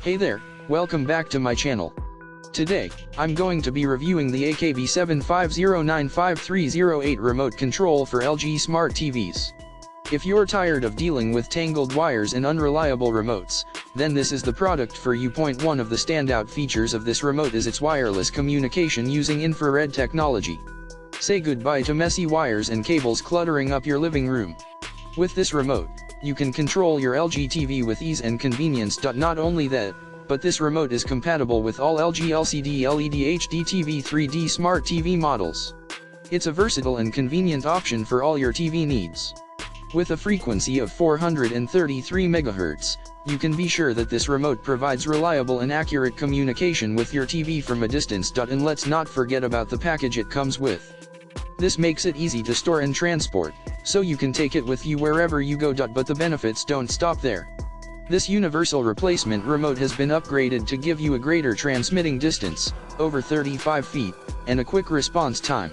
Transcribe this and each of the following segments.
Hey there, welcome back to my channel. Today, I'm going to be reviewing the AKB75095308 remote control for LG Smart TVs. If you're tired of dealing with tangled wires and unreliable remotes, then this is the product for you. One of the standout features of this remote is its wireless communication using infrared technology. Say goodbye to messy wires and cables cluttering up your living room. With this remote, you can control your LG TV with ease and convenience. Not only that, but this remote is compatible with all LG LCD LED HDTV 3D Smart TV models. It's a versatile and convenient option for all your TV needs. With a frequency of 433 MHz, you can be sure that this remote provides reliable and accurate communication with your TV from a distance. And let's not forget about the package it comes with. This makes it easy to store and transport, so you can take it with you wherever you go. But the benefits don't stop there. This universal replacement remote has been upgraded to give you a greater transmitting distance, over 35 feet, and a quick response time.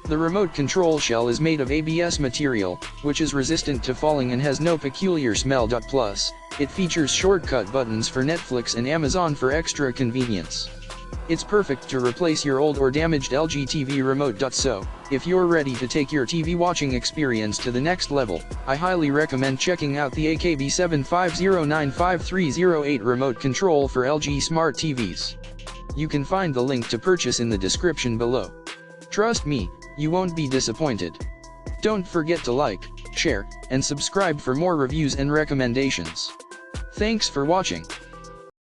The remote control shell is made of ABS material, which is resistant to falling and has no peculiar smell. Plus, it features shortcut buttons for Netflix and Amazon for extra convenience. It's perfect to replace your old or damaged LG TV remote. So, if you're ready to take your TV watching experience to the next level, I highly recommend checking out the AKB75095308 remote control for LG Smart TVs. You can find the link to purchase in the description below. Trust me, you won't be disappointed. Don't forget to like, share, and subscribe for more reviews and recommendations. Thanks for watching.